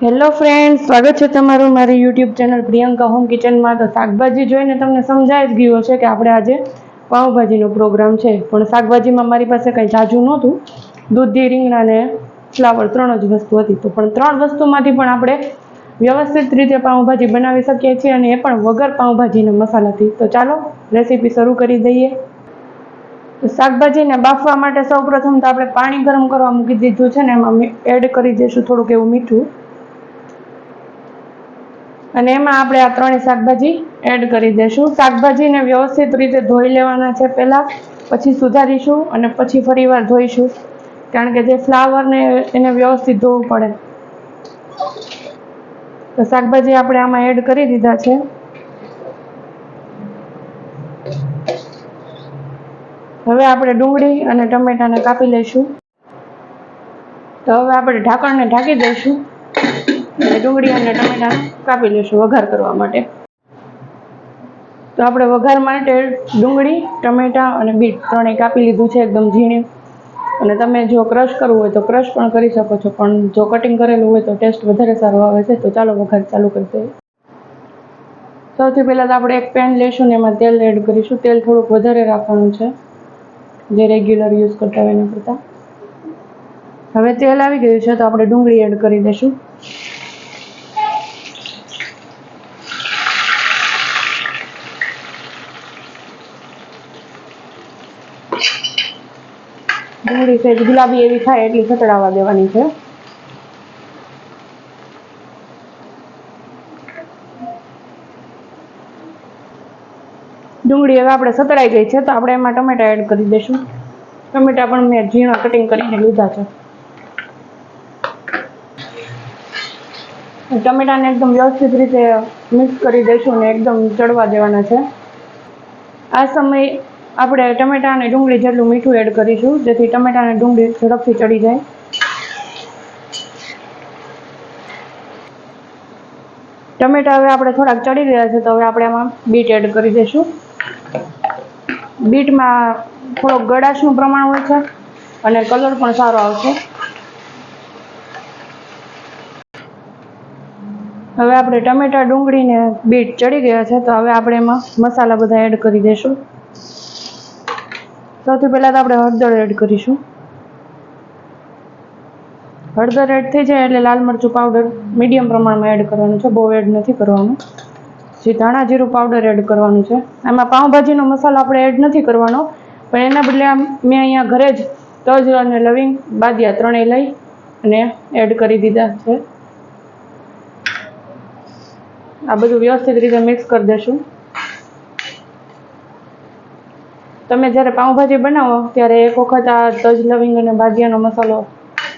Hello friend, સ્વાગત છે તમારું મારી યુટ્યુબ ચેનલ પ્રિયંકા હોમ કિચનમાં। તો શાકભાજી જોઈને તમને સમજાઈ જ ગયું હશે કે આપણે આજે પાઉંભાજીનો પ્રોગ્રામ છે, પણ શાકભાજીમાં મારી પાસે કંઈ ઝાઝું નહોતું। દૂધી, રીંગણા ને ફ્લાવર 3 જ વસ્તુ હતી, તો પણ 3 વસ્તુમાંથી પણ આપણે વ્યવસ્થિત રીતે પાઉંભાજી બનાવી શકીએ છીએ, અને એ પણ વગર પાઉંભાજીના મસાલાથી। તો ચાલો રેસીપી શરૂ કરી દઈએ। તો શાકભાજીને બાફવા માટે સૌપ્રથમ તો આપણે પાણી ગરમ કરવા મૂકી દીધું છે ને એમાં એડ કરી દઈશું થોડુંક એવું મીઠું, અને એમાં આપણે આ 3 શાકભાજી એડ કરી દઈશું। શાકભાજીને વ્યવસ્થિત રીતે ધોઈ લેવાના છે પહેલાં, પછી સુધારીશું અને પછી ફરીવાર ધોઈશું, કારણ કે જે ફ્લાવર ને એને વ્યવસ્થિત ધોવું પડે। તો શાકભાજી આપણે આમાં એડ કરી દીધા છે। હવે આપણે ડુંગળી અને ટમેટાને કાપી લઈશું। તો હવે આપણે ઢાંકણને ઢાંકી દઈશું અને ડુંગળી અને ટમેટાને કાપી લઈશું વઘાર કરવા માટે। તો આપણે વઘાર માટે ડુંગળી, ટમેટા અને બીટ 3 કાપી લીધું છે એકદમ ઝીણી, અને તમે જો ક્રશ કરવું હોય તો ક્રશ પણ કરી શકો છો, પણ જો કટિંગ કરેલું હોય તો ટેસ્ટ વધારે સારો આવે છે। તો ચાલો વઘાર ચાલુ કરી દઈએ। સૌથી પહેલાં તો આપણે એક પેન લઈશું ને એમાં તેલ એડ કરીશું। તેલ થોડુંક વધારે રાખવાનું છે, જે રેગ્યુલર યુઝ કરતા હોય એના કરતાં। હવે તેલ આવી ગયું છે તો આપણે ડુંગળી એડ કરી દઈશું। ડુંગળી સહેજ ગુલાબી એવી થાય એટલી સતળાવા દેવાની છે। ડુંગળી હવે આપણે સતળાઈ ગઈ છે તો આપણે એમાં ટમેટા એડ કરી દઈશું। ટમેટા પણ મેં ઝીણા કટિંગ કરીને લીધા છે। ટમેટાને એકદમ વ્યવસ્થિત રીતે મિક્સ કરી દઈશું અને એકદમ ચડવા દેવાના છે। આ સમયે આપણે ટમેટા અને ડુંગળી જેટલું મીઠું એડ કરીશું, જેથી ટમેટા અને ડુંગળી ઝડપથી ચડી જાય। ટમેટા હવે આપણે થોડાક ચડી રહ્યા છે તો હવે આપણે આમાં બીટ એડ કરી દઈશું। બીટમાં થોડોક ગળાશનું પ્રમાણ હોય છે અને કલર પણ સારો આવશે। હવે આપણે ટમેટા, ડુંગળી ને બીટ ચડી ગયા છે તો હવે આપણે એમાં મસાલા બધા એડ કરી દઈશું। સૌથી પહેલાં તો આપણે હળદર એડ કરીશું। હળદર એડ થઈ જાય એટલે લાલ મરચું પાવડર મીડિયમ પ્રમાણમાં એડ કરવાનું છે, બહુ એડ નથી કરવાનું। જે ધાણા જીરું પાવડર એડ કરવાનું છે। આમાં પાઉંભાજીનો મસાલો આપણે એડ નથી કરવાનો, પણ એના બદલે મેં અહીંયા ઘરે જ તજ અને લવિંગ, બાદિયા 3 લઈ અને એડ કરી દીધા છે। આ બધું વ્યવસ્થિત રીતે મિક્સ કરી દઈશું। તમે જ્યારે પાઉંભાજી બનાવો ત્યારે એક વખત આ તજ, લવિંગ અને બાદિયાનો મસાલો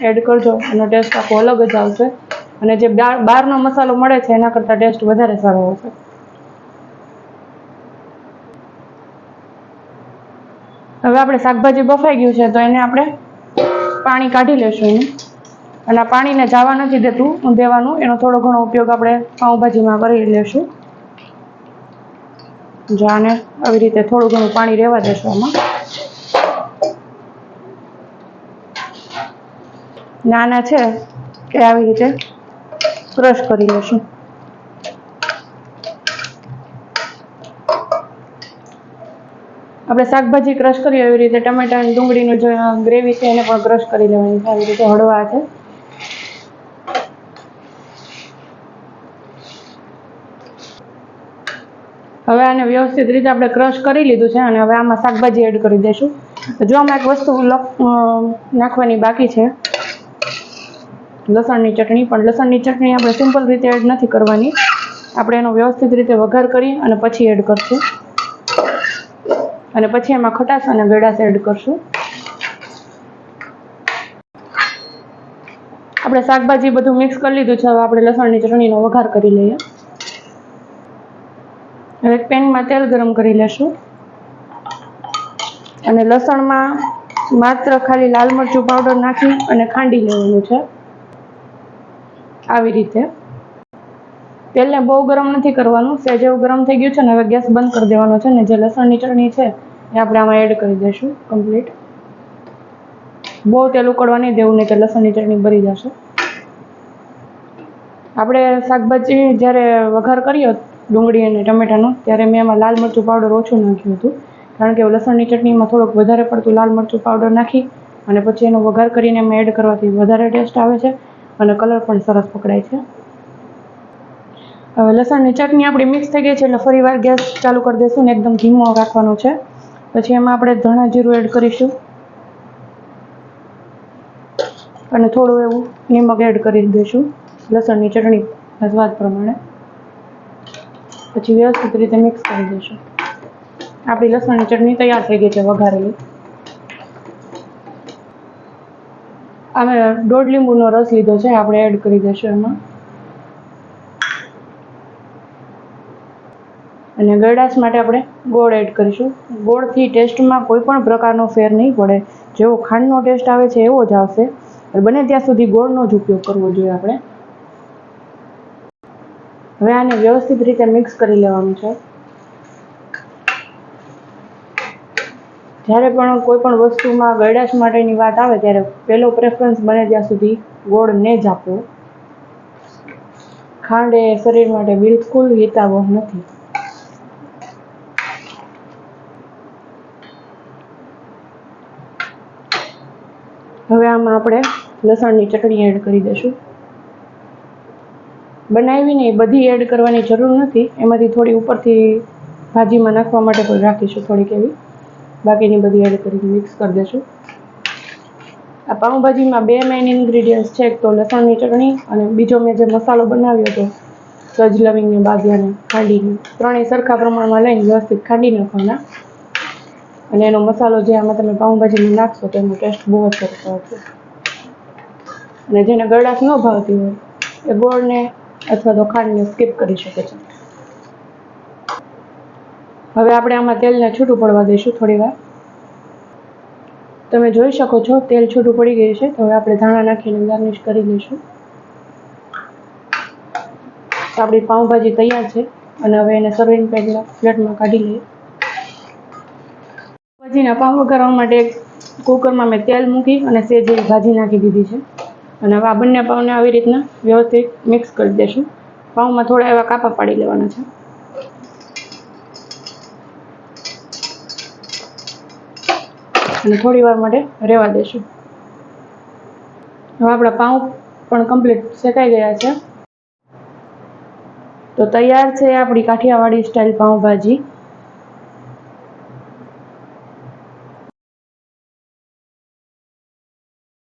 એડ કરજો, એનો ટેસ્ટ આખો અલગ જ આવશે, અને જે બહારનો મસાલો મળે છે એના કરતાં ટેસ્ટ વધારે સારો આવશે। હવે આપણે શાકભાજી બફાઈ ગયું છે તો એને આપણે પાણી કાઢી લઈશું એનું, અને આ પાણીને જવા નથી દેવાનું, એનો થોડો ઘણો ઉપયોગ આપણે પાઉંભાજીમાં કરી લઈશું। જો આને આવી રીતે થોડું ઘણું પાણી રહેવા દેશું આમાં, નાના છે એ આવી રીતે ક્રશ કરી લઈશું। આપણે શાકભાજી ક્રશ કરીએ એવી રીતે ટમેટા અને ડુંગળીનું જે ગ્રેવી છે એને પણ ક્રશ કરી લેવાની છે, આવી રીતે હળવા છે। હવે આને વ્યવસ્થિત રીતે આપણે ક્રશ કરી લીધું છે, અને હવે આમાં શાકભાજી એડ કરી દઈશું। જો આમાં એક વસ્તુ નાખવાની બાકી છે, લસણની ચટણી, પણ લસણની ચટણી આપણે સિમ્પલ રીતે એડ નથી કરવાની, આપણે એનો વ્યવસ્થિત રીતે વઘાર કરી અને પછી એડ કરશું, અને પછી એમાં ખટાશ અને ગળાશ એડ કરશું। આપણે શાકભાજી બધું મિક્સ કરી લીધું છે, હવે આપણે લસણની ચટણીનો વઘાર કરી લઈએ। હવે પેનમાં તેલ ગરમ કરી લેશું, અને લસણમાં માત્ર ખાલી લાલ મરચું પાવડર નાખી અને ખાંડી લેવાનું છે, આવી રીતે। તેલને બહુ ગરમ નથી કરવાનું, સહેજ એવું ગરમ થઈ ગયું છે ને હવે ગેસ બંધ કરી દેવાનો છે, ને જે લસણની ચટણી છે એ આપણે આમાં એડ કરી દઈશું કમ્પ્લીટ। બહુ તેલ ઉકળવા નહીં દેવું, નહીં તો લસણની ચટણી બળી જશે। આપણે શાકભાજી જ્યારે વઘાર કર્યો ડુંગળી અને ટમેટાનો, ત્યારે મેં એમાં લાલ મરચું પાવડર ઓછું નાખ્યું હતું, કારણ કે લસણની ચટણીમાં થોડુંક વધારે પડતું લાલ મરચું પાવડર નાખી અને પછી એનો વઘાર કરીને એમાં એડ કરવાથી વધારે ટેસ્ટ આવે છે અને કલર પણ સરસ પકડાય છે. હવે લસણની ચટણી આપણી મિક્સ થઈ ગઈ છે એટલે ફરી વાર ગેસ ચાલુ કરી દઈશું ને એકદમ ધીમો રાખવાનો છે. પછી એમાં આપણે ધાણા જીરું એડ કરીશું અને થોડું એવું નિમક એડ કરી દઈશું લસણની ચટણીના સ્વાદ પ્રમાણે. પછી વ્યવસ્થિત રીતે મિક્સ કરી દઈશું. આપણી લસણની ચટણી તૈયાર થઈ ગઈ છે વઘારેલી. અમે 1.5 લીંબુનો રસ લીધો છે, આપણે એડ કરી દઈશું એમાં. અને ગળાશ માટે આપણે ગોળ એડ કરીશું. ગોળથી ટેસ્ટમાં કોઈ પણ પ્રકારનો ફેર નહીં પડે, જેવો ખાંડનો ટેસ્ટ આવે છે એવો જ આવશે. બને ત્યાં સુધી ગોળનો જ ઉપયોગ કરવો જોઈએ આપણે. હવે આને વ્યવસ્થિત રીતે મિક્સ કરી લેવાનું છે. જ્યારે પણ કોઈ પણ વસ્તુમાં ગળાશ માટેની વાત આવે ત્યારે પહેલો પ્રેફરન્સ બને ત્યાં સુધી ગોળને જ આપવો. ખાંડ એ શરીર માટે બિલકુલ હિતાવહ નથી. હવે આમાં આપણે લસણની ચટણી એડ કરી દઈશું. બનાવીને બધી એડ કરવાની જરૂર નથી, એમાંથી થોડી ઉપરથી ભાજીમાં નાખવા માટે પણ રાખીશું થોડીક એવી. બાકીની બધી એડ કરીને મિક્સ કરી દઈશું. આ પાઉંભાજીમાં 2 મેઇન ઇન્ગ્રીડિયન્ટ્સ છે, એક તો લસણની ચટણી અને બીજો મેં જે મસાલો બનાવ્યો હતો સજ લવિંગને બાદિયાને ખાંડીને, ત્રણેય સરખા પ્રમાણમાં લઈને વ્યવસ્થિત ખાંડી નાખવાના. અને એનો મસાલો જે આમાં તમે પાઉંભાજીમાં નાખશો તો એનો ટેસ્ટ બહુ જ સરસ આવશે. અને જેને ગળાશ ન ભાવતી હોય એ ગોળને અથવા તો ખાંડને સ્કીપ કરી શકે છે. હવે આપણે આમાં તેલને છૂટું પડવા દઈશું થોડી વાર. તમે જોઈ શકો છો તેલ છૂટું પડી ગયું છે. તો હવે આપણે ધાણા નાખીને ગાર્નિશ કરી લઈશું. આપણી પાઉંભાજી તૈયાર છે અને હવે એને સર્વિંગ પ્લેટમાં કાઢી લઈએ. ભાજીના પાઉં વઘારવા માટે કુકરમાં મેં તેલ મૂકી અને સેજ જેવી ભાજી નાખી દીધી છે. અને હવે આ બંને પાઉંને આવી રીતના વ્યવસ્થિત મિક્સ કરી દઈશું. પાઉંમાં થોડા એવા કાપા પાડી લેવાના છે અને થોડી વાર માટે રહેવા દઈશું. હવે આપણા પાઉં પણ કમ્પ્લીટ શેકાઈ ગયા છે. તો તૈયાર છે આપણી કાઠિયાવાડી સ્ટાઇલ પાઉંભાજી.